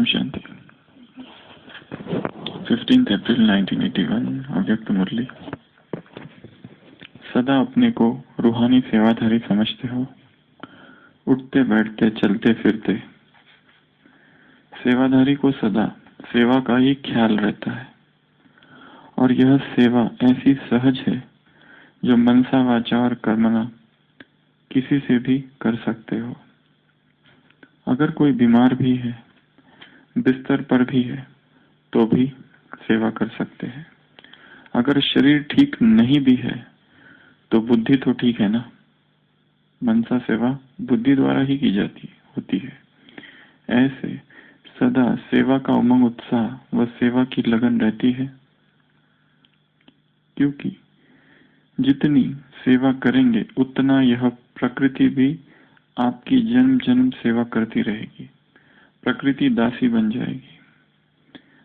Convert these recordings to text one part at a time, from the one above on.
शांति। 15 अप्रैल 1981 अव्यक्त मुरली। सदा अपने को रूहानी सेवाधारी समझते हो, उठते बैठते चलते फिरते। सेवाधारी को सदा सेवा का ही ख्याल रहता है और यह सेवा ऐसी सहज है जो मनसा वाचा और कर्मणा किसी से भी कर सकते हो। अगर कोई बीमार भी है, बिस्तर पर भी है, तो भी सेवा कर सकते हैं। अगर शरीर ठीक नहीं भी है तो बुद्धि तो ठीक है ना। मनसा सेवा बुद्धि द्वारा ही की जाती होती है। ऐसे सदा सेवा का उमंग उत्साह व सेवा की लगन रहती है, क्योंकि जितनी सेवा करेंगे उतना यह प्रकृति भी आपकी जन्म जन्म सेवा करती रहेगी। प्रकृति दासी बन जाएगी।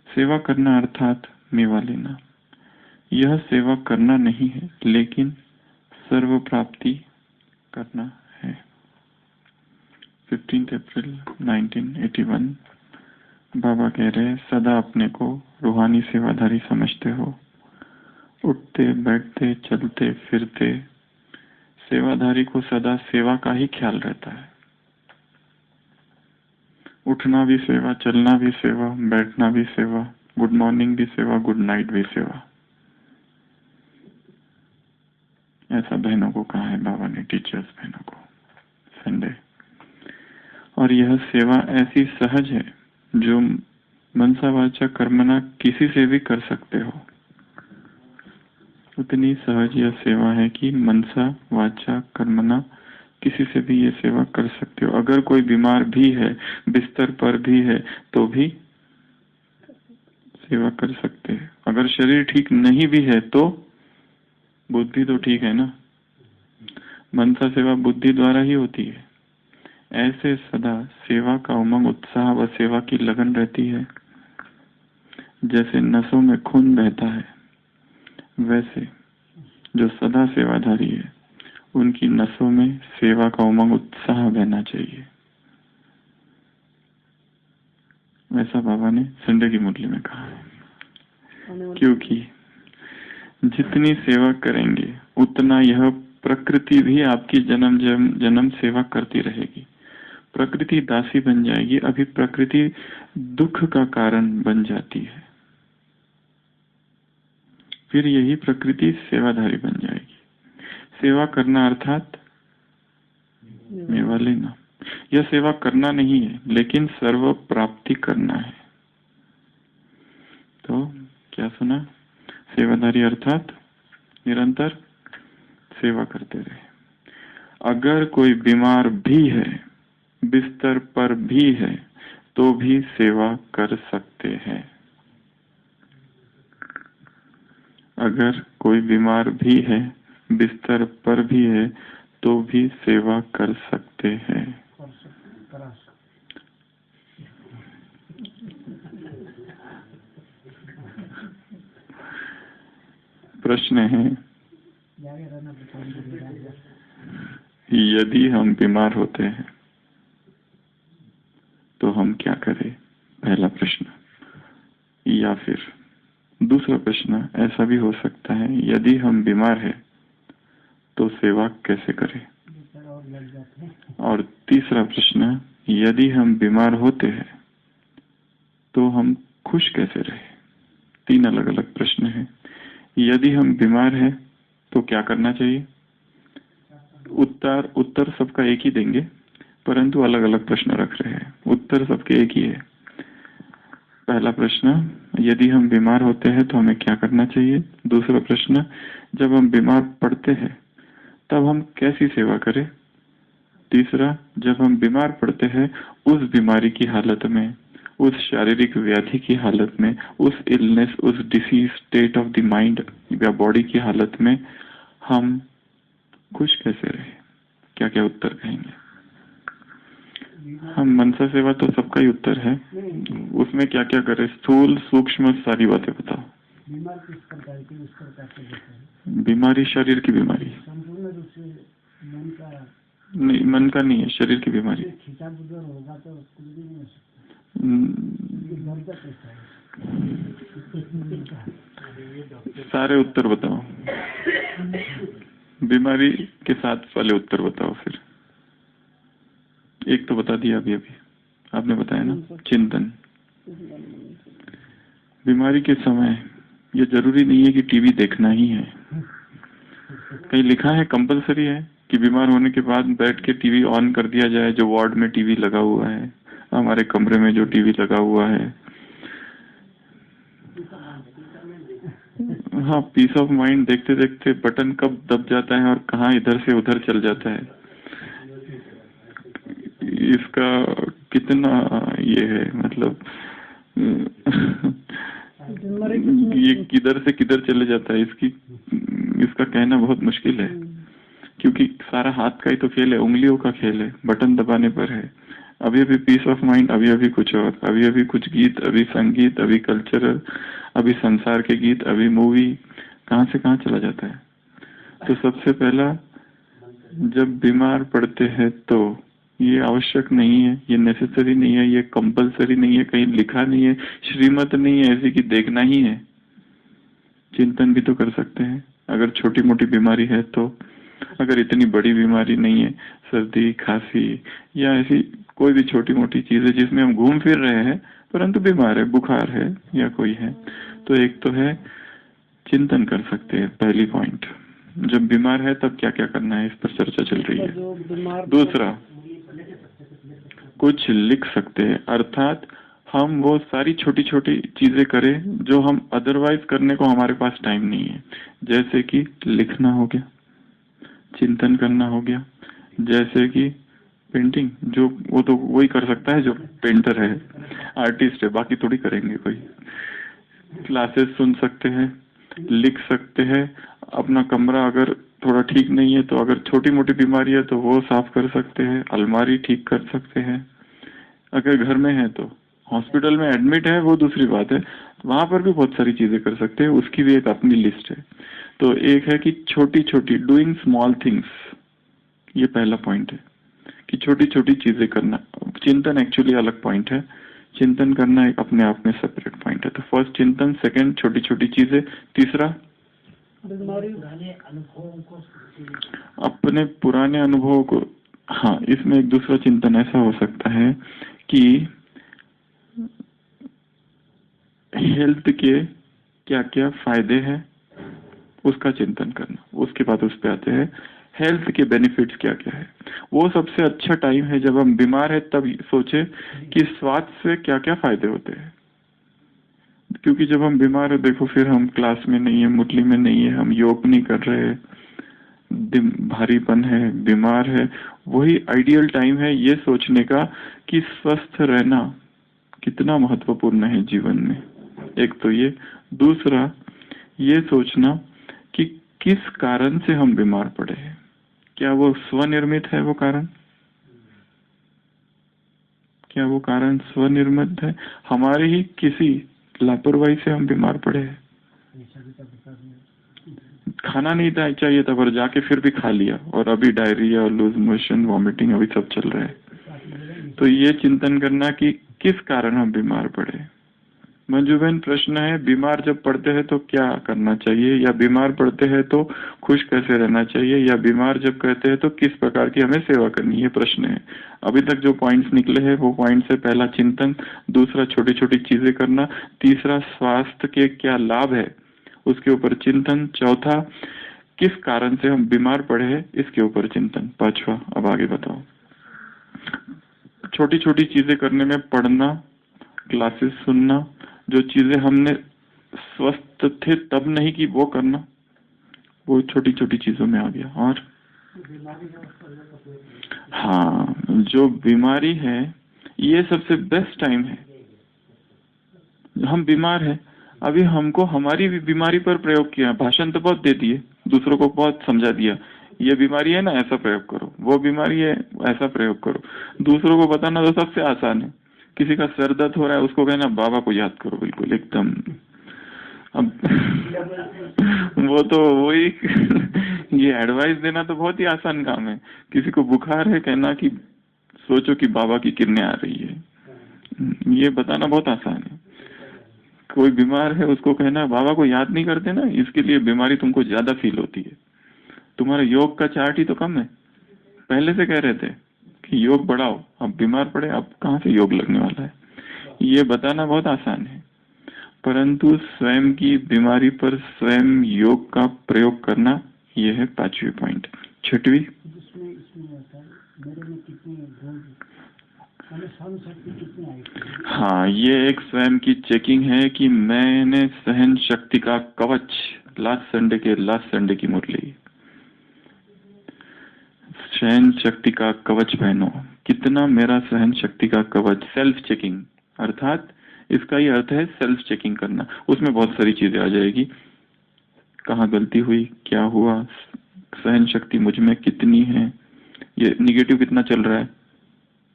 सेवा करना अर्थात मेवा लेना, यह सेवा करना नहीं है, लेकिन सर्व प्राप्ति करना है। 15 अप्रैल 1981 बाबा कह रहे, सदा अपने को रूहानी सेवाधारी समझते हो, उठते बैठते चलते फिरते। सेवाधारी को सदा सेवा का ही ख्याल रहता है। उठना भी सेवा, चलना भी सेवा, बैठना भी सेवा, गुड मॉर्निंग भी सेवा, गुड नाइट भी सेवा। ऐसा बहनों को कहा है बाबा ने, टीचर्स बहनों को संडे। और यह सेवा ऐसी सहज है जो मनसा वाचा कर्मणा किसी से भी कर सकते हो। उतनी सहज यह सेवा है कि मनसा वाचा कर्मणा किसी से भी ये सेवा कर सकते हो। अगर कोई बीमार भी है, बिस्तर पर भी है, तो भी सेवा कर सकते हैं। अगर शरीर ठीक नहीं भी है तो बुद्धि तो ठीक है ना। मनसा सेवा बुद्धि द्वारा ही होती है। ऐसे सदा सेवा का उमंग उत्साह व सेवा की लगन रहती है। जैसे नसों में खून बहता है, वैसे जो सदा सेवाधारी है उनकी नसों में सेवा का उमंग उत्साह बहना चाहिए। वैसा बाबा ने संडे की मुरली में कहा है। क्योंकि जितनी सेवा करेंगे उतना यह प्रकृति भी आपकी जन्म जन्म सेवा करती रहेगी। प्रकृति दासी बन जाएगी। अभी प्रकृति दुख का कारण बन जाती है, फिर यही प्रकृति सेवाधारी बन जाएगी। सेवा करना अर्थात मेवा लेना। यह सेवा करना नहीं है, लेकिन सर्व प्राप्ति करना है। तो क्या सुना? सेवाधारी अर्थात निरंतर सेवा करते रहे। अगर कोई बीमार भी है, बिस्तर पर भी है, तो भी सेवा कर सकते हैं। अगर कोई बीमार भी है, बिस्तर पर भी है, तो भी सेवा कर सकते हैं। प्रश्न है, यदि हम बीमार होते हैं तो हम क्या करें? पहला प्रश्न। या फिर दूसरा प्रश्न ऐसा भी हो सकता है, यदि हम बीमार हैं तो सेवा कैसे करें? और तीसरा प्रश्न, यदि हम बीमार होते हैं तो हम खुश कैसे रहे? तीन अलग अलग प्रश्न हैं। यदि हम बीमार हैं तो क्या करना चाहिए? उत्तर सबका एक ही देंगे, परंतु अलग अलग प्रश्न रख रहे हैं। उत्तर सबके एक ही है। पहला प्रश्न, यदि हम बीमार होते हैं तो हमें क्या करना चाहिए? दूसरा प्रश्न, जब हम बीमार पड़ते हैं तब हम कैसी सेवा करें? तीसरा, जब हम बीमार पड़ते हैं उस बीमारी की हालत में, उस शारीरिक व्याधि की हालत में, उस इलनेस, उस disease state of the mind या बॉडी की हालत में हम खुश कैसे रहे? क्या क्या उत्तर कहेंगे? हम मनसा सेवा तो सबका ही उत्तर है, उसमें क्या क्या करें? स्थूल सूक्ष्म सारी बातें बताओ। बीमार किस प्रकार की, उस प्रकार से देखते हैं। बीमारी शरीर की बीमारी, संपूर्ण रूप से मन का नहीं, मन का नहीं है, शरीर की बीमारी। खिंचाव होगा तो उसको भी नहीं हो सकता। घर का कैसा है? सारे उत्तर बताओ, बीमारी के साथ पहले उत्तर बताओ, फिर एक तो बता दिया अभी अभी आपने बताया ना, चिंतन। बीमारी के समय ये जरूरी नहीं है कि टीवी देखना ही है। कहीं लिखा है कंपलसरी है कि बीमार होने के बाद बैठ के टीवी ऑन कर दिया जाए, जो वार्ड में टीवी लगा हुआ है, हमारे कमरे में जो टीवी लगा हुआ है। हाँ, पीस ऑफ माइंड देखते देखते बटन कब दब जाता है और कहाँ इधर से उधर चल जाता है, इसका कितना ये है, मतलब ये किधर से किधर चले जाता है, इसका कहना बहुत मुश्किल है, क्योंकि सारा हाथ का ही तो खेल है, उंगलियों का खेल है, बटन दबाने पर है। अभी अभी पीस ऑफ माइंड, अभी अभी कुछ और, अभी अभी कुछ गीत, अभी संगीत, अभी कल्चरल, अभी संसार के गीत, अभी मूवी, कहाँ से कहाँ चला जाता है। तो सबसे पहला, जब बीमार पड़ते हैं तो ये आवश्यक नहीं है, ये नेसेसरी नहीं है, ये कंपलसरी नहीं है, कहीं लिखा नहीं है, श्रीमत नहीं है ऐसी कि देखना ही है। चिंतन भी तो कर सकते हैं अगर छोटी मोटी बीमारी है तो। अगर इतनी बड़ी बीमारी नहीं है, सर्दी खांसी या ऐसी कोई भी छोटी मोटी चीज है जिसमें हम घूम फिर रहे हैं परंतु बीमार है, बुखार है या कोई है, तो एक तो है चिंतन कर सकते हैं। पहली पॉइंट, जब बीमार है तब क्या क्या करना है, इस पर चर्चा चल रही है। दूसरा, कुछ लिख सकते हैं, अर्थात हम वो सारी छोटी छोटी चीजें करें जो हम अदरवाइज करने को हमारे पास टाइम नहीं है। जैसे कि लिखना हो गया, चिंतन करना हो गया, जैसे कि पेंटिंग, जो वो तो वही कर सकता है जो पेंटर है, आर्टिस्ट है, बाकी थोड़ी करेंगे कोई। क्लासेस सुन सकते हैं, लिख सकते हैं, अपना कमरा अगर थोड़ा ठीक नहीं है तो अगर छोटी मोटी बीमारी है तो वो साफ कर सकते हैं, अलमारी ठीक कर सकते हैं। अगर घर में है तो, हॉस्पिटल में एडमिट है वो दूसरी बात है, वहां पर भी बहुत सारी चीजें कर सकते हैं, उसकी भी एक अपनी लिस्ट है। तो एक है कि छोटी छोटी डूइंग स्मॉल थिंग्स, ये पहला पॉइंट है कि छोटी छोटी चीजें करना। चिंतन एक्चुअली अलग पॉइंट है, चिंतन करना एक अपने आप में सेपरेट पॉइंट है। तो फर्स्ट चिंतन, सेकंड छोटी छोटी चीजें, तीसरा अपने पुराने अनुभवों को। हाँ, इसमें एक दूसरा चिंतन ऐसा हो सकता है कि हेल्थ के क्या क्या फायदे हैं उसका चिंतन करना। उसके बाद उस पे आते हैं हेल्थ के बेनिफिट्स क्या क्या है। वो सबसे अच्छा टाइम है जब हम बीमार है, तब सोचे कि स्वास्थ्य से क्या क्या फायदे होते हैं। क्योंकि जब हम बीमार है, देखो फिर हम क्लास में नहीं है, मुरली में नहीं है, हम योग नहीं कर रहे, भारीपन है, बीमार है, वही आइडियल टाइम है ये सोचने का कि स्वस्थ रहना कितना महत्वपूर्ण है जीवन में। एक तो ये, दूसरा ये सोचना कि किस कारण से हम बीमार पड़े हैं, क्या वो स्वनिर्मित है, वो कारण, क्या वो कारण स्वनिर्मित है, हमारे ही किसी लापरवाही से हम बीमार पड़े हैं। खाना नहीं चाहिए था पर जाके फिर भी खा लिया और अभी डायरिया, लूज मोशन, वॉमिटिंग अभी सब चल रहा है। तो ये चिंतन करना कि किस कारण हम बीमार पड़े। मंजू बहन, प्रश्न है बीमार जब पड़ते हैं तो क्या करना चाहिए, या बीमार पड़ते हैं तो खुश कैसे रहना चाहिए, या बीमार जब कहते हैं तो किस प्रकार की हमें सेवा करनी है, प्रश्न है। अभी तक जो पॉइंट्स निकले हैं वो पॉइंट से, पहला चिंतन, दूसरा छोटी छोटी चीजें करना, तीसरा स्वास्थ्य के क्या लाभ है उसके ऊपर चिंतन, चौथा किस कारण से हम बीमार पड़े हैं इसके ऊपर चिंतन, पांचवा। अब आगे बताओ। छोटी छोटी चीजें करने में पढ़ना, क्लासेस सुनना, जो चीजें हमने स्वस्थ थे तब नहीं की वो करना, वो छोटी छोटी चीजों में आ गया। और हाँ, जो बीमारी है ये सबसे बेस्ट टाइम है। हम बीमार है, अभी हमको हमारी बीमारी पर प्रयोग किया, भाषण तो बहुत दे दिए, दूसरों को बहुत समझा दिया, ये बीमारी है ना ऐसा प्रयोग करो, वो बीमारी है ऐसा प्रयोग करो। दूसरों को बताना तो सबसे आसान है। किसी का सर दर्द हो रहा है उसको कहना बाबा को याद करो, बिल्कुल एकदम। अब वो तो वही ये एडवाइस देना तो बहुत ही आसान काम है। किसी को बुखार है, कहना कि सोचो कि बाबा की किरणें आ रही है, ये बताना बहुत आसान है। कोई बीमार है उसको कहना बाबा को याद नहीं करते ना, इसके लिए बीमारी तुमको ज्यादा फील होती है। तुम्हारा योग का चार्ट ही तो कम है। पहले से कह रहे थे कि योग बढ़ाओ, अब बीमार पड़े, अब कहाँ से योग लगने वाला है। ये बताना बहुत आसान है, परंतु स्वयं की बीमारी पर स्वयं योग का प्रयोग करना, यह है 5वीं पॉइंट। 6वीं, इसमें होता है मेरे में कितनी भूल, मैंने सहन शक्ति कितनी आई। हाँ, ये एक स्वयं की चेकिंग है कि मैंने सहन शक्ति का कवच, लास्ट संडे की मुरली, सहन शक्ति का कवच पहनो। कितना मेरा सहन शक्ति का कवच, सेल्फ चेकिंग, अर्थात इसका ही अर्थ है सेल्फ चेकिंग करना। उसमें बहुत सारी चीजें आ जाएगी, कहाँ गलती हुई, क्या हुआ, सहन शक्ति मुझ में कितनी है, ये निगेटिव कितना चल रहा है,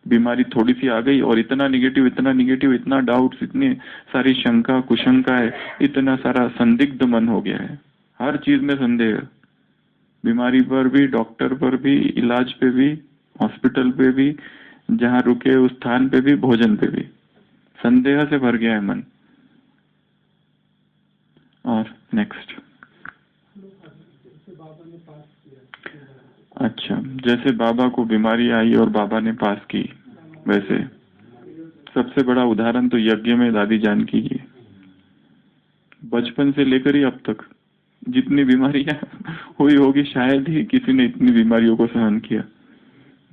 बीमारी थोड़ी सी आ गई और इतना निगेटिव, इतना डाउट्स, इतनी सारी शंका कुशंका है, इतना सारा संदिग्ध मन हो गया है, हर चीज में संदेह, बीमारी पर भी, डॉक्टर पर भी, इलाज पे भी, हॉस्पिटल पे भी, जहाँ रुके उस स्थान पे भी, भोजन पे भी संदेह से भर गया है मन। और नेक्स्ट, अच्छा, जैसे बाबा को बीमारी आई और बाबा ने पास की, वैसे सबसे बड़ा उदाहरण तो यज्ञ में दादी जान की है। बचपन से लेकर ही अब तक जितनी बीमारियां हुई होगी, शायद ही किसी ने इतनी बीमारियों को सहन किया।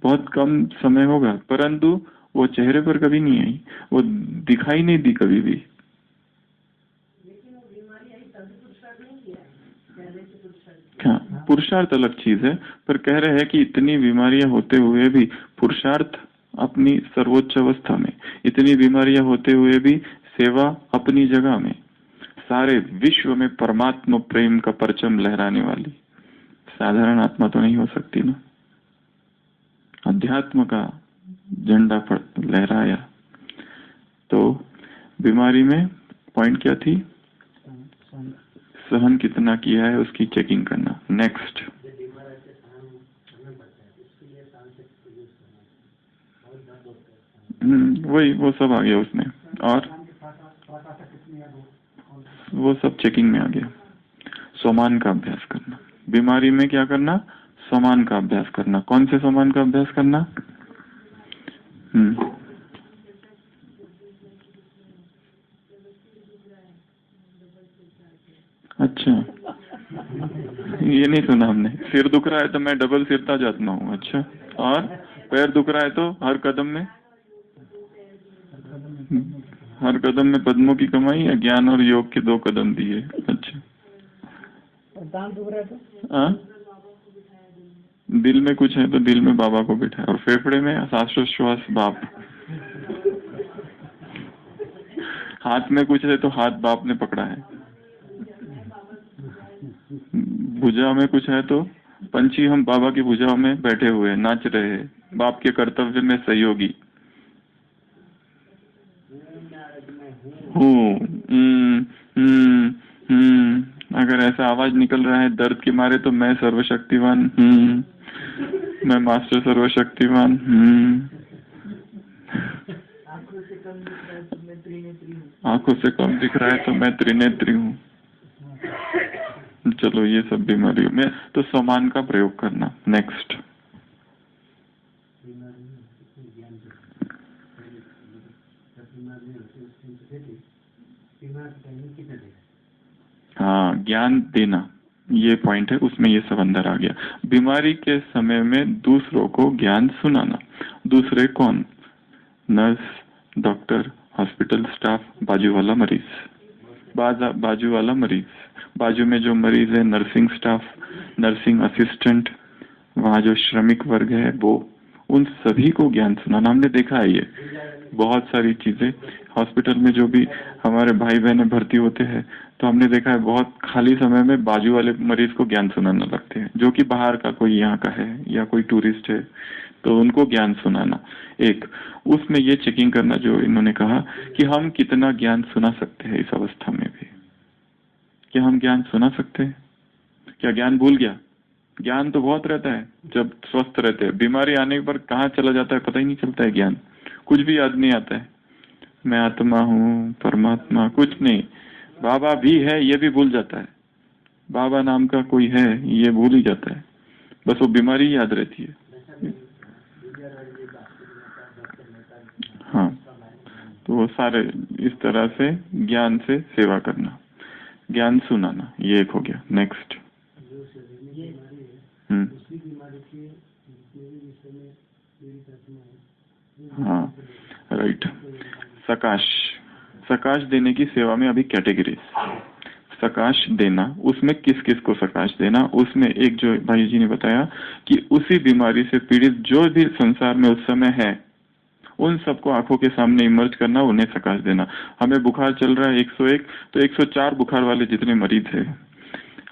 बहुत कम समय होगा, परंतु वो चेहरे पर कभी नहीं आई, वो दिखाई नहीं दी कभी भी। हाँ, पुरुषार्थ अलग चीज है, पर कह रहे हैं कि इतनी बीमारियां होते हुए भी पुरुषार्थ अपनी सर्वोच्च अवस्था में, इतनी बीमारियां होते हुए भी सेवा अपनी जगह में, सारे विश्व में परमात्मा प्रेम का परचम लहराने वाली साधारण आत्मा तो नहीं हो सकती ना। अध्यात्म का झंडा लहराया। तो बीमारी में पॉइंट क्या थी, सहन कितना किया है उसकी चेकिंग करना। नेक्स्ट, वही वो सब आ गया उसमें, और वो सब चेकिंग में आ गया। सोमान का अभ्यास करना, बीमारी में क्या करना, सोमान का अभ्यास करना। कौन से सोमान का अभ्यास करना? अच्छा, ये नहीं सुना हमने। सिर दुख रहा है तो मैं डबल सिरता जाता हूँ। अच्छा, और पैर दुख रहा है तो हर कदम में पद्मों की कमाई या ज्ञान और योग के 2 कदम दिए। अच्छा, दिल में कुछ है तो दिल में बाबा को बिठाए, और फेफड़े में श्वासोच्छ्वास बाप, हाथ में कुछ है तो हाथ बाप ने पकड़ा है, भुजा में कुछ है तो पंछी हम बाबा की भुजाओं में बैठे हुए नाच रहे हैं, बाप के कर्तव्य में सहयोगी हूँ। अगर ऐसा आवाज निकल रहा है दर्द के मारे तो मैं सर्वशक्तिवान मैं मास्टर सर्वशक्तिवान आंखों से कम दिख रहा है तो मैं त्रिनेत्री हूँ। चलो, ये सब बीमारियों में तो समान का प्रयोग करना। नेक्स्ट, हाँ, ज्ञान देना, ये पॉइंट है, उसमें ये सब अंदर आ गया। बीमारी के समय में दूसरों को ज्ञान सुनाना। दूसरे कौन? नर्स, डॉक्टर, हॉस्पिटल स्टाफ, बाजू वाला मरीज, बाजू में जो मरीज है, नर्सिंग स्टाफ, नर्सिंग असिस्टेंट, वहाँ जो श्रमिक वर्ग है वो, उन सभी को ज्ञान सुनाना। हमने देखा है ये बहुत सारी चीजें हॉस्पिटल में, जो भी हमारे भाई बहने भर्ती होते हैं तो हमने देखा है बहुत खाली समय में बाजू वाले मरीज को ज्ञान सुनाना लगते हैं, जो कि बाहर का कोई यहाँ का है या कोई टूरिस्ट है, तो उनको ज्ञान सुनाना। एक उसमें ये चेकिंग करना जो इन्होंने कहा कि हम कितना ज्ञान सुना सकते हैं इस अवस्था में भी। क्या हम ज्ञान सुना सकते हैं? क्या ज्ञान भूल गया? ज्ञान तो बहुत रहता है जब स्वस्थ रहते हैं, बीमारी आने पर कहाँ चला जाता है पता ही नहीं चलता है ज्ञान, कुछ भी याद नहीं आता है। मैं आत्मा हूँ, परमात्मा कुछ नहीं। बाबा भी है ये भी भूल जाता है, बाबा नाम का कोई है ये भूल ही जाता है, बस वो बीमारी याद रहती है। हाँ, तो वो सारे इस तरह से ज्ञान से सेवा करना, ज्ञान सुनाना, ये एक हो गया। नेक्स्ट। हाँ राइट। सकाश, सकाश देने की सेवा में अभी कैटेगरीज, सकाश देना, उसमें किस किस को सकाश देना, उसमें एक जो भाई जी ने बताया कि उसी बीमारी से पीड़ित जो भी संसार में उस समय है उन सबको आंखों के सामने इमर्ज करना, उन्हें सकाश देना। हमें बुखार चल रहा है 101, तो 104 बुखार वाले जितने मरीज है,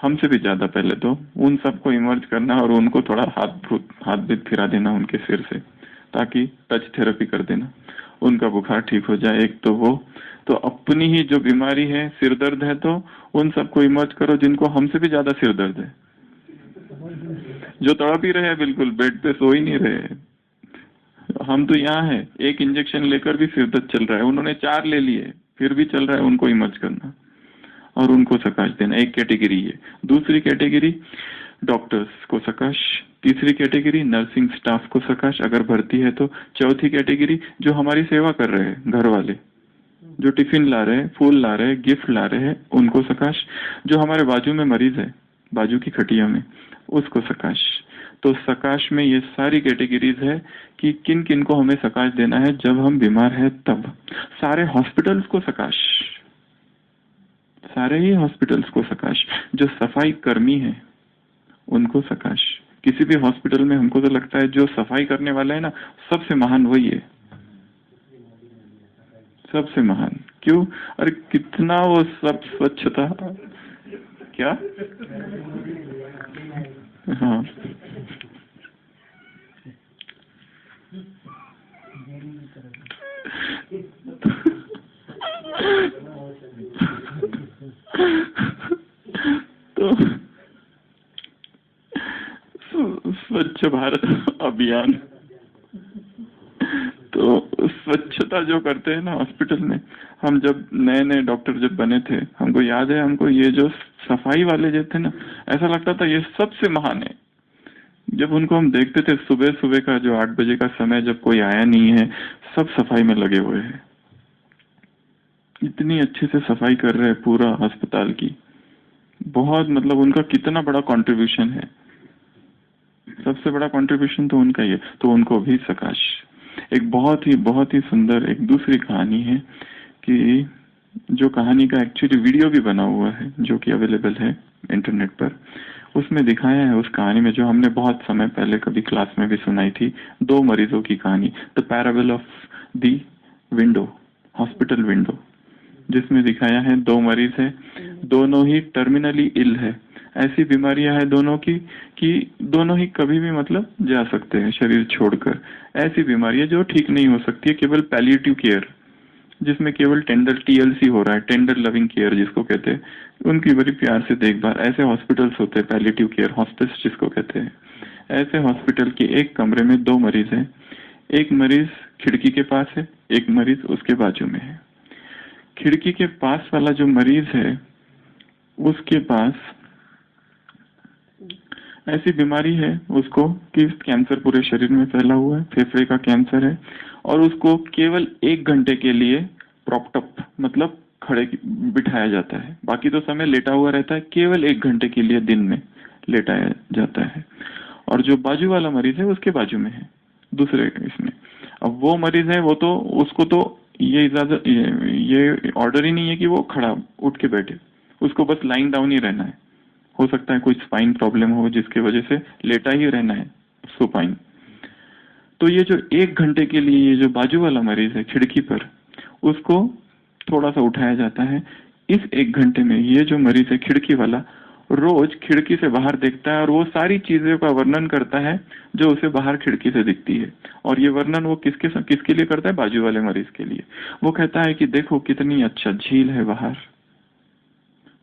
हमसे भी ज्यादा, पहले तो उन सबको इमर्ज करना और उनको थोड़ा हाथ बीत फिरा देना उनके सिर से, ताकि टच थेरेपी कर देना, उनका बुखार ठीक हो जाए। एक तो वो, तो अपनी ही जो बीमारी है, सिर दर्द है, तो उन सबको इमर्ज करो जिनको हमसे भी ज्यादा सिर दर्द है, जो तड़प ही रहे हैं, बिल्कुल बेड पे सो ही नहीं रहे। हम तो यहाँ है, एक इंजेक्शन लेकर भी सिर दर्द चल रहा है, उन्होंने 4 ले लिए फिर भी चल रहा है, उनको इमर्ज करना और उनको सकाश देना, एक कैटेगरी है। दूसरी कैटेगरी डॉक्टर्स को सकाश, तीसरी कैटेगरी नर्सिंग स्टाफ को सकाश अगर भर्ती है तो, चौथी कैटेगरी जो हमारी सेवा कर रहे हैं, घर वाले जो टिफिन ला रहे हैं, फूल ला रहे हैं, गिफ्ट ला रहे हैं, उनको सकाश, जो हमारे बाजू में मरीज है, बाजू की खटिया में, उसको सकाश। तो सकाश में ये सारी कैटेगरीज है कि किन किन को हमें सकाश देना है जब हम बीमार है तब। सारे हॉस्पिटल्स को सकाश, सारे ही हॉस्पिटल्स को सकाश, जो सफाई कर्मी है उनको सकाश। किसी भी हॉस्पिटल में हमको तो लगता है जो सफाई करने वाला है ना, सबसे महान वही है, सबसे महान। क्यों? अरे कितना वो सब स्वच्छता, क्या? हाँ तो स्वच्छ भारत अभियान, तो स्वच्छता जो करते हैं ना हॉस्पिटल में, हम जब नए नए डॉक्टर जब बने थे, हमको याद है, हमको ये जो सफाई वाले जो थे ना, ऐसा लगता था ये सबसे महान है। जब उनको हम देखते थे सुबह सुबह का जो 8 बजे का समय, जब कोई आया नहीं है, सब सफाई में लगे हुए हैं, इतनी अच्छे से सफाई कर रहे हैं पूरा अस्पताल की, बहुत मतलब उनका कितना बड़ा कंट्रीब्यूशन है, सबसे बड़ा कंट्रीब्यूशन तो उनका ही है, तो उनको भी सकाश। एक बहुत ही सुंदर एक दूसरी कहानी है कि जो कहानी का एक्चुअली वीडियो भी बना हुआ है, जो कि अवेलेबल है इंटरनेट पर। उसमें दिखाया है, उस कहानी में जो हमने बहुत समय पहले कभी क्लास में भी सुनाई थी, 2 मरीजों की कहानी, the parable of the window, hospital window, जिसमें दिखाया है 2 मरीज है, दोनों ही टर्मिनली इल है, ऐसी बीमारियां हैं दोनों की कि दोनों ही कभी भी मतलब जा सकते हैं शरीर छोड़कर। ऐसी बीमारियां जो ठीक नहीं हो सकती है, केवल पैलिएटिव केयर, जिसमें केवल टेंडर TLC हो रहा है, टेंडर लविंग केयर जिसको कहते हैं, उनकी बड़ी प्यार से देखभाल, ऐसे हॉस्पिटल्स होते हैं, पैलिएटिव केयर हॉस्पिस जिसको कहते हैं। ऐसे हॉस्पिटल के एक कमरे में 2 मरीज हैं, एक मरीज खिड़की के पास है, एक मरीज उसके बाजू में है। खिड़की के पास वाला जो मरीज है उसके पास ऐसी बीमारी है उसको कि कैंसर पूरे शरीर में फैला हुआ है, फेफड़े का कैंसर है, और उसको केवल 1 घंटे के लिए प्रॉप्टअप मतलब खड़े बिठाया जाता है, बाकी तो समय लेटा हुआ रहता है, केवल 1 घंटे के लिए दिन में लेटाया जाता है। और जो बाजू वाला मरीज है उसके बाजू में है दूसरे इसमें, अब वो मरीज है, वो तो उसको तो ये इजाजत, ये ऑर्डर ही नहीं है कि वो खड़ा उठ के बैठे, उसको बस लाइन डाउन ही रहना है। हो सकता है कोई स्पाइन प्रॉब्लम हो जिसकी वजह से लेटा ही रहना है सुपाइन। तो ये जो 1 घंटे के लिए ये जो बाजू वाला मरीज है खिड़की पर, उसको थोड़ा सा उठाया जाता है। इस 1 घंटे में ये जो मरीज है खिड़की वाला रोज खिड़की से बाहर देखता है और वो सारी चीजों का वर्णन करता है जो उसे बाहर खिड़की से दिखती है। और ये वर्णन वो किसके लिए करता है? बाजू वाले मरीज के लिए। वो कहता है कि देखो कितनी अच्छा झील है बाहर,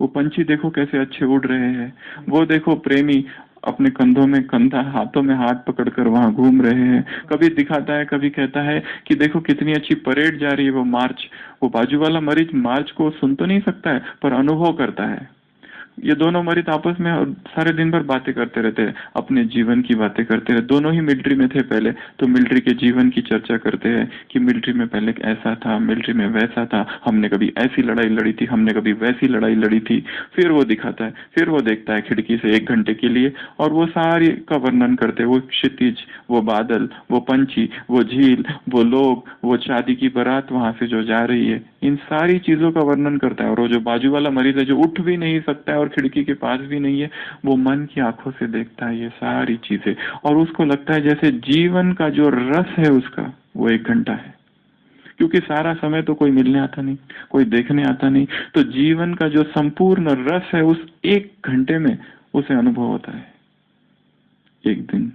वो पंछी देखो कैसे अच्छे उड़ रहे हैं, वो देखो प्रेमी अपने कंधों में कंधा, हाथों में हाथ पकड़कर वहां घूम रहे हैं। कभी दिखाता है, कभी कहता है कि देखो कितनी अच्छी परेड जा रही है, वो मार्च। वो बाजू वाला मरीज मार्च को सुन तो नहीं सकता है, पर अनुभव करता है। ये दोनों मरीज आपस में सारे दिन भर बातें करते रहते हैं, अपने जीवन की बातें करते रहते। दोनों ही मिलिट्री में थे पहले, तो मिलिट्री के जीवन की चर्चा करते हैं कि मिलिट्री में पहले ऐसा था, मिलिट्री में वैसा था, हमने कभी ऐसी लड़ाई लड़ी थी, हमने कभी वैसी लड़ाई लड़ी थी। फिर वो दिखाता है, फिर वो देखता है खिड़की से 1 घंटे के लिए, और वो सारी का वर्णन करते हैं। वो क्षितिज, वो बादल, वो पंछी, वो झील, वो लोग, वो शादी की बारात वहां से जो जा रही है, इन सारी चीजों का वर्णन करता है। और वो जो बाजू वाला मरीज है, जो उठ भी नहीं सकता है और खिड़की के पास भी नहीं है, वो मन की आंखों से देखता है ये सारी चीजें, और उसको लगता है जैसे जीवन का जो रस है उसका, वो 1 घंटा है। क्योंकि सारा समय तो कोई मिलने आता नहीं, कोई देखने आता नहीं, तो जीवन का जो संपूर्ण रस है उस 1 घंटे में उसे अनुभव होता है। एक दिन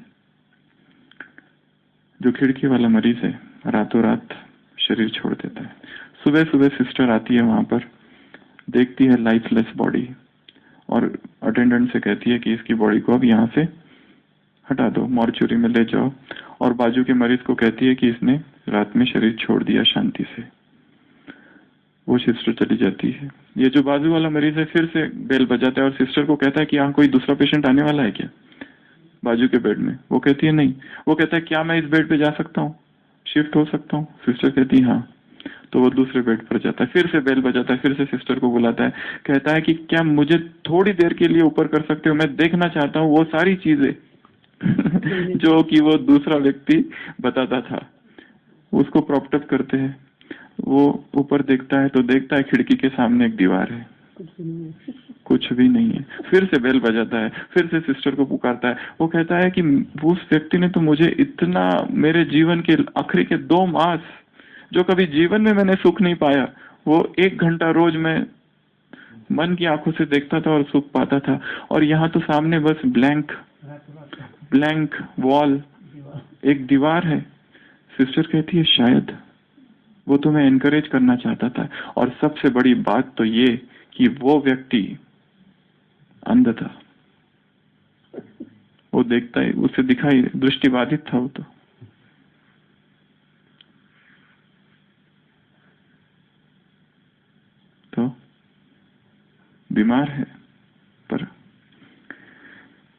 जो खिड़की वाला मरीज है, रातों रात शरीर छोड़ देता है। सुबह सुबह सिस्टर आती है वहां पर, देखती है लाइफलेस बॉडी, और अटेंडेंट से कहती है कि इसकी बॉडी को अब यहाँ से हटा दो, मॉर्चुरी में ले जाओ। और बाजू के मरीज को कहती है कि इसने रात में शरीर छोड़ दिया शांति से। वो सिस्टर चली जाती है। ये जो बाजू वाला मरीज है फिर से बेल बजाता है और सिस्टर को कहता है कि यहाँ कोई दूसरा पेशेंट आने वाला है क्या, बाजू के बेड में। वो कहती है नहीं। वो कहता है क्या मैं इस बेड पे जा सकता हूँ, शिफ्ट हो सकता हूँ? सिस्टर कहती है हाँ। तो वो दूसरे बेड पर जाता है, फिर से बेल बजाता है, फिर से सिस्टर को बुलाता है, कहता है कि क्या मुझे थोड़ी देर के लिए ऊपर कर सकते हो, मैं देखना चाहता हूँ वो सारी चीजें जो कि वो दूसरा व्यक्ति बताता था। उसको प्रॉप्टअप करते हैं। वो ऊपर देखता है तो देखता है खिड़की के सामने एक दीवार है, कुछ भी नहीं है। फिर से बेल बजाता है, फिर से सिस्टर को पुकारता है। वो कहता है कि उस व्यक्ति ने तो मुझे इतना, मेरे जीवन के आखिरी के 2 मास जो कभी जीवन में मैंने सुख नहीं पाया, वो 1 घंटा रोज मैं मन की आंखों से देखता था और सुख पाता था। और यहाँ तो सामने बस ब्लैंक ब्लैंक वॉल, एक दीवार है। सिस्टर कहती है शायद वो तुम्हें एनकरेज करना चाहता था। और सबसे बड़ी बात तो ये कि वो व्यक्ति अंध था। वो देखता है, उसे दिखाई, दृष्टिबाधित था वो तो बीमार है, पर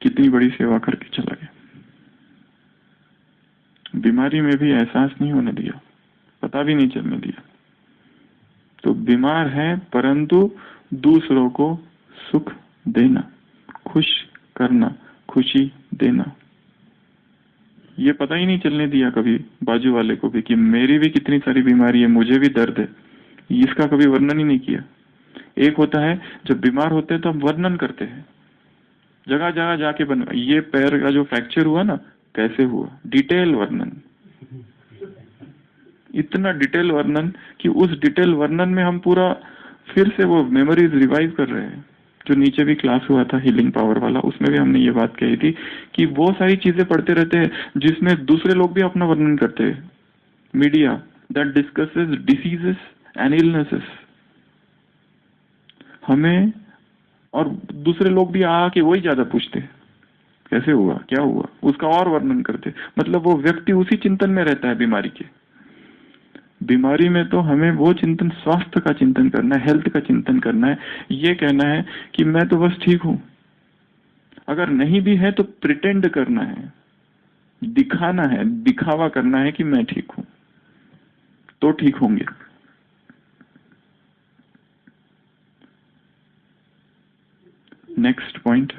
कितनी बड़ी सेवा करके चला गया। बीमारी में भी एहसास नहीं होने दिया, पता भी नहीं चलने दिया। तो बीमार है परंतु दूसरों को सुख देना, खुश करना, खुशी देना, ये पता ही नहीं चलने दिया कभी बाजू वाले को भी कि मेरी भी कितनी सारी बीमारी है, मुझे भी दर्द है। इसका कभी वर्णन ही नहीं किया। एक होता है जब बीमार होते हैं तो हम वर्णन करते हैं, जगह जगह जाके बन, ये पैर का जो फ्रैक्चर हुआ ना, कैसे हुआ, डिटेल वर्णन, इतना डिटेल वर्णन कि उस डिटेल वर्णन में हम पूरा फिर से वो मेमोरीज रिवाइव कर रहे हैं। जो नीचे भी क्लास हुआ था हीलिंग पावर वाला, उसमें भी हमने ये बात कही थी कि वो सारी चीजें पढ़ते रहते हैं जिसमें दूसरे लोग भी अपना वर्णन करते हैं। Media that discusses diseases and illnesses, हमें और दूसरे लोग भी आके वही ज्यादा पूछते हैं, कैसे हुआ, क्या हुआ, उसका और वर्णन करते। मतलब वो व्यक्ति उसी चिंतन में रहता है बीमारी के। बीमारी में तो हमें वो चिंतन, स्वास्थ्य का चिंतन करना है, हेल्थ का चिंतन करना है, ये कहना है कि मैं तो बस ठीक हूं। अगर नहीं भी है तो प्रिटेंड करना है, दिखाना है, दिखावा करना है कि मैं ठीक हूं, तो ठीक होंगे। नेक्स्ट पॉइंट,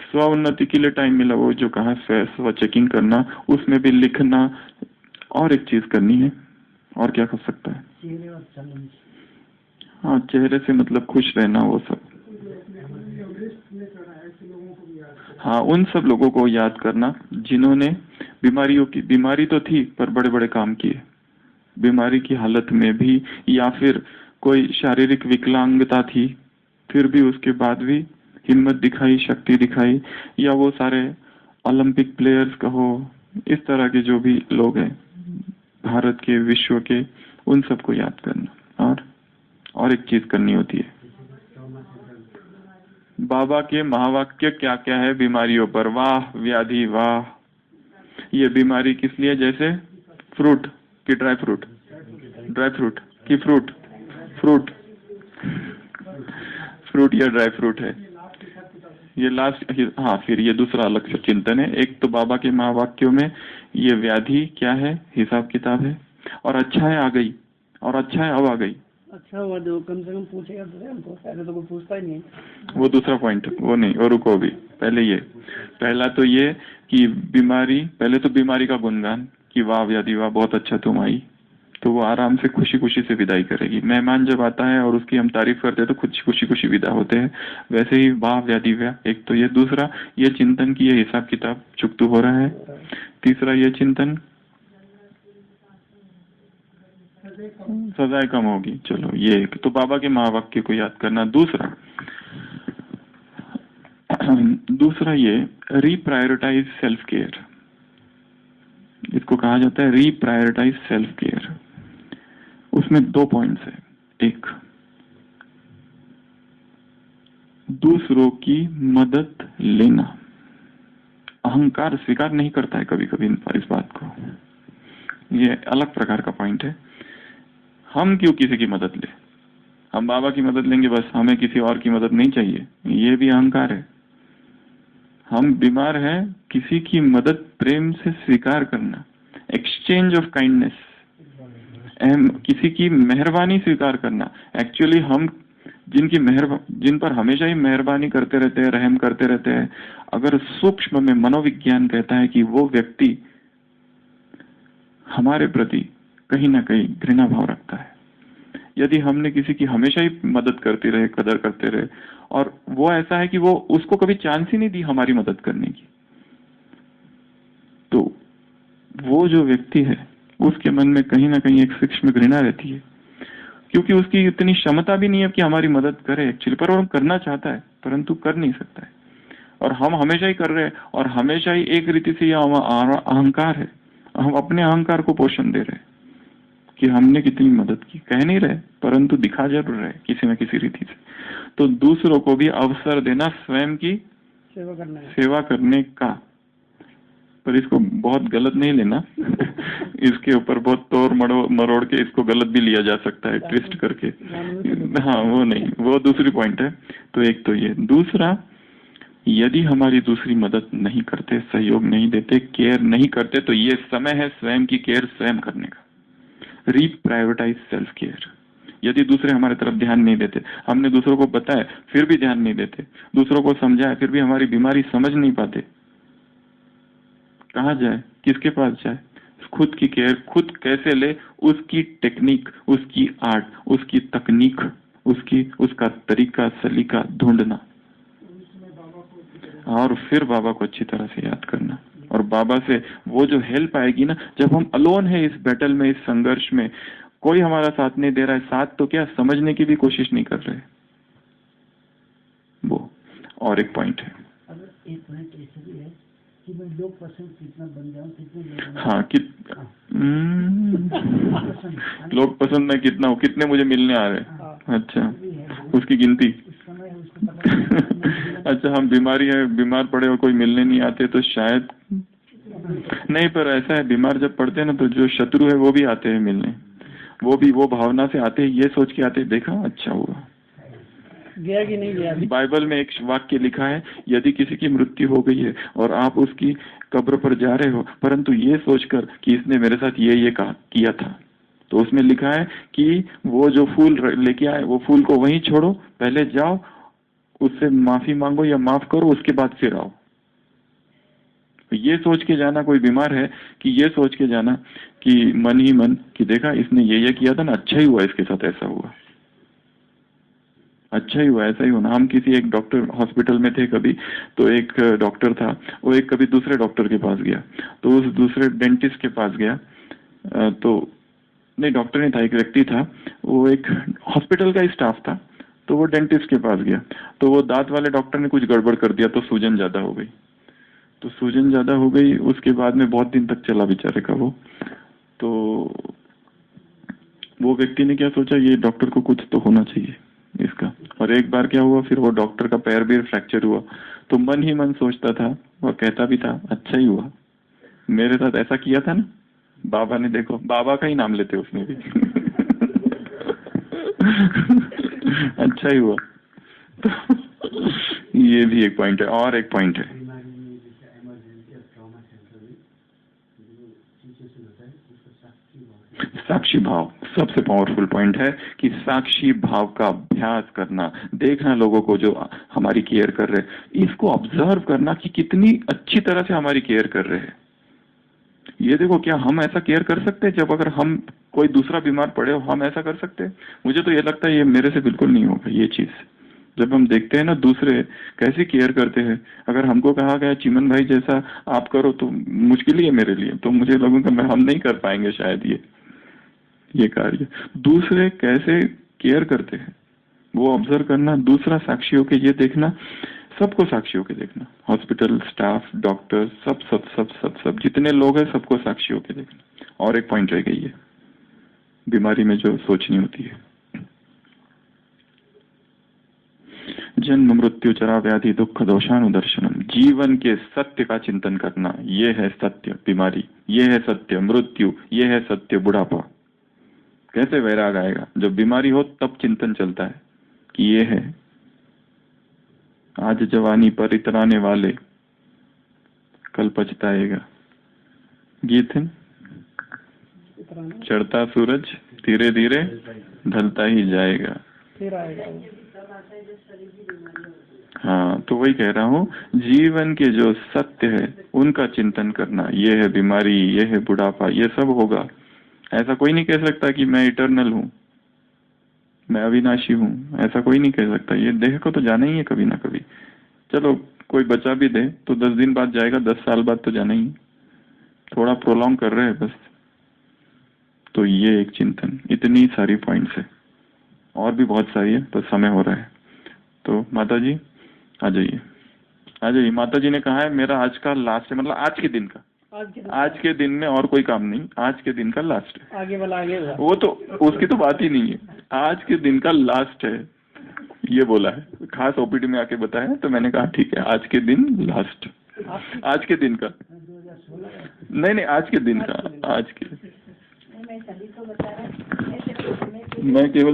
स्व उन्नति के लिए टाइम मिला। वो जो कहा स्व चेकिंग करना, उसमें भी लिखना, और एक चीज करनी है। और क्या कर सकता है? हाँ, चेहरे से मतलब खुश रहना, वो सब। हाँ, उन सब लोगों को याद करना जिन्होंने बीमारियों की, बीमारी तो थी पर बड़े बड़े काम किए बीमारी की हालत में भी, या फिर कोई शारीरिक विकलांगता थी फिर भी उसके बाद भी हिम्मत दिखाई, शक्ति दिखाई। या वो सारे ओलंपिक प्लेयर्स कहो, इस तरह के जो भी लोग हैं भारत के, विश्व के, उन सबको याद करना। और एक चीज करनी होती है, बाबा के महावाक्य क्या क्या है बीमारियों पर? वाह व्याधि वाह। ये बीमारी किस लिए? जैसे फ्रूट की ड्राई फ्रूट, ड्राई फ्रूट की फ्रूट, फ्रूट फ्रूट या ड्राई फ्रूट है ये लास्ट। हाँ, फिर ये दूसरा अलग से चिंतन है। एक तो बाबा के महावाक्यों में ये व्याधि क्या है, हिसाब किताब है, और अच्छा है आ गई, और अच्छा है अब आ गई। अच्छा हुआ जो कम से कम पूछेगा तो हमको, पहले तो कोई पूछता ही नहीं। वो दूसरा पॉइंट, वो नहीं, और रुको भी, पहले ये, पहला तो ये कि बीमारी, पहले तो बीमारी का गुणगान कि वाह व्याधि वाह, बहुत अच्छा तुम आई, तो वो आराम से खुशी खुशी से विदाई करेगी। मेहमान जब आता है और उसकी हम तारीफ करते हैं तो खुद खुशी खुशी विदा होते हैं, वैसे ही वाह व्याधि वाह। एक तो ये, दूसरा ये चिंतन की ये हिसाब किताब चुकतू हो रहा है, तीसरा ये चिंतन सजाएं कम होगी। चलो ये एक तो बाबा के महावाक्य को याद करना। दूसरा ये रीप्रायोरिटाइज सेल्फ केयर, इसको कहा जाता है रीप्रायोरिटाइज सेल्फ केयर। उसमें 2 पॉइंट्स है। एक, दूसरों की मदद लेना। अहंकार स्वीकार नहीं करता है कभी कभी इस बात को, ये अलग प्रकार का पॉइंट है। हम क्यों किसी की मदद ले? हम बाबा की मदद लेंगे बस, हमें किसी और की मदद नहीं चाहिए, ये भी अहंकार है। हम बीमार हैं, किसी की मदद प्रेम से स्वीकार करना, एक्सचेंज ऑफ काइंडनेस, किसी की मेहरबानी स्वीकार करना। एक्चुअली हम जिन पर हमेशा ही मेहरबानी करते रहते हैं, रहम करते रहते हैं, अगर सूक्ष्म में मनोविज्ञान कहता है कि वो व्यक्ति हमारे प्रति कहीं ना कहीं घृणा भाव रखता है। यदि हमने किसी की हमेशा ही मदद करते रहे, कदर करते रहे, और वो ऐसा है कि वो उसको कभी चांस ही नहीं दी हमारी मदद करने की, तो वो जो व्यक्ति है उसके मन में कहीं ना कहीं एक सूक्ष्म घृणा रहती है, क्योंकि उसकी इतनी क्षमता भी नहीं है कि हमारी मदद करे एक्चुअली, पर वो करना चाहता है परंतु कर नहीं सकता है। और हम हमेशा ही कर रहे हैं, और हमेशा ही एक रीति से यह अहंकार है, हम अपने अहंकार को पोषण दे रहे हैं कि हमने कितनी मदद की, कह नहीं रहे परंतु दिखा जरूर रहे किसी न किसी रीति से। तो दूसरों को भी अवसर देना स्वयं की सेवा करने का, पर इसको बहुत गलत नहीं लेना इसके ऊपर बहुत तोड़ मरोड़ के इसको गलत भी लिया जा सकता है, ट्विस्ट करके। हाँ वो नहीं, वो दूसरी पॉइंट है। तो एक तो ये, दूसरा यदि हमारी दूसरी मदद नहीं करते, सहयोग नहीं देते, केयर नहीं करते, तो ये समय है स्वयं की केयर स्वयं करने का, रीप्रायोरिटाइज सेल्फ केयर। यदि दूसरे हमारे तरफ ध्यान नहीं देते, हमने दूसरों को बताया फिर भी ध्यान नहीं देते, दूसरों को समझाया फिर भी हमारी बीमारी समझ नहीं पाते, कहाँ जाए, किसके पास जाए? खुद की केयर खुद कैसे ले, उसकी टेक्निक, उसकी आर्ट, उसकी तकनीक, उसका तरीका सलीका ढूंढना, और फिर बाबा को अच्छी तरह से याद करना। और बाबा से वो जो हेल्प आएगी ना, जब हम अलोन है इस बैटल में, इस संघर्ष में, कोई हमारा साथ नहीं दे रहा है, साथ तो क्या समझने की भी कोशिश नहीं कर रहे, वो और एक पॉइंट है। एक पॉइंट ऐसे भी है कि मैं लोग पसंद कितना बन जाऊं, कितने लोग, हाँ लोग पसंद में कितना हो, कितने मुझे मिलने आ रहे हैं, अच्छा उसकी गिनती अच्छा हम बीमार पड़े और कोई मिलने नहीं आते तो शायद नहीं, पर ऐसा है बीमार जब पड़ते हैं ना तो जो शत्रु है वो भी आते हैं मिलने, वो भी वो भावना से आते हैं, ये सोच के आते हैं देखा अच्छा हुआ, गया कि नहीं गया। बाइबल में एक वाक्य लिखा है, यदि किसी की मृत्यु हो गई है और आप उसकी कब्र पर जा रहे हो परंतु ये सोचकर कि इसने मेरे साथ ये किया था, तो उसमें लिखा है कि वो जो फूल लेके आए वो फूल को वहीं छोड़ो, पहले जाओ उससे माफी मांगो या माफ करो, उसके बाद फिर आओ। ये सोच के जाना, कोई बीमार है कि ये सोच के जाना कि मन ही मन कि देखा इसने ये किया था ना, अच्छा ही हुआ इसके साथ ऐसा हुआ, अच्छा ही हुआ ऐसा ही होना। हम किसी एक डॉक्टर हॉस्पिटल में थे कभी, तो एक डॉक्टर था, वो एक कभी दूसरे डॉक्टर के पास गया, तो उस दूसरे डेंटिस्ट के पास गया, तो नहीं डॉक्टर नहीं था, एक व्यक्ति था, वो एक हॉस्पिटल का ही स्टाफ था, तो वो डेंटिस्ट के पास गया, तो वो दांत वाले डॉक्टर ने कुछ गड़बड़ कर दिया, तो सूजन ज्यादा हो गई, तो सूजन ज्यादा हो गई, उसके बाद में बहुत दिन तक चला बेचारे का वो, तो वो व्यक्ति ने क्या सोचा, ये डॉक्टर को कुछ तो होना चाहिए इसका, और एक बार क्या हुआ, फिर वो डॉक्टर का पैर भी फ्रैक्चर हुआ, तो मन ही मन सोचता था, वो कहता भी था अच्छा ही हुआ, मेरे साथ ऐसा किया था ना बाबा ने, देखो बाबा का ही नाम लेते उसने भी अच्छा ही हुआ। तो ये भी एक पॉइंट है। और एक पॉइंट है, बीमारी में जैसे इमरजेंसी और ट्रॉमा सेंटर में जो सिचुएशन होता है उसको साक्षी भाव, साक्षी भाव सबसे पावरफुल पॉइंट है कि साक्षी भाव का अभ्यास करना, देखना लोगों को जो हमारी केयर कर रहे हैं, इसको ऑब्जर्व करना कि कितनी अच्छी तरह से हमारी केयर कर रहे हैं। ये देखो, क्या हम ऐसा केयर कर सकते हैं? जब अगर हम कोई दूसरा बीमार पड़े हो, हम ऐसा कर सकते हैं? मुझे तो ये लगता है ये मेरे से बिल्कुल नहीं होगा ये चीज। जब हम देखते हैं ना दूसरे कैसे केयर करते हैं, अगर हमको कहा गया चिमन भाई जैसा आप करो तो मुश्किल ही है मेरे लिए, तो मुझे लगूंगा मैं हम नहीं कर पाएंगे शायद ये कार्य। दूसरे कैसे केयर करते हैं वो ऑब्जर्व करना, दूसरा साक्षी होके ये देखना, सबको साक्षी होके देखना, हॉस्पिटल स्टाफ, डॉक्टर, सब सब सब सब सब जितने लोग हैं सबको साक्षी होके देखना। और एक पॉइंट रह गई है बीमारी में जो सोचनी होती है, जन्म मृत्यु जरा व्याधि दुख दोषानुदर्शनम, जीवन के सत्य का चिंतन करना, ये है सत्य बीमारी, ये है सत्य मृत्यु, ये है सत्य बुढ़ापा। कैसे वैराग आएगा? जब बीमारी हो तब चिंतन चलता है कि ये है, आज जवानी पर इतराने वाले कल पछताएगा, गीत है, चढ़ता सूरज धीरे धीरे ढलता ही जाएगा, फिर आएगा। हाँ तो वही कह रहा हूँ, जीवन के जो सत्य है उनका चिंतन करना, ये है बीमारी, ये है बुढ़ापा, ये सब होगा। ऐसा कोई नहीं कह सकता कि मैं इटर्नल हूँ, मैं अविनाशी हूँ, ऐसा कोई नहीं कह सकता। ये देह को तो जाना ही है कभी ना कभी, चलो कोई बचा भी दे तो 10 दिन बाद जाएगा, 10 साल बाद तो जाना ही, थोड़ा प्रोलॉन्ग कर रहे हैं बस। तो ये एक चिंतन, इतनी सारी पॉइंट्स है, और भी बहुत सारी है पर समय हो रहा है। तो माता जी आ जाइए, आ जाइए। माता जी ने कहा है मेरा आज का लास्ट है, मतलब आज के दिन का, आज के दिन में और कोई काम नहीं, आज के दिन का लास्ट है। आगे वाला आगे वाला। वो तो उसकी तो बात ही नहीं है, आज के दिन का लास्ट है ये बोला है, खास ओपीडी में आके बताया, तो मैंने कहा ठीक है आज के दिन लास्ट, आज के दिन का, नहीं नहीं आज के दिन का, आज के, मैं केवल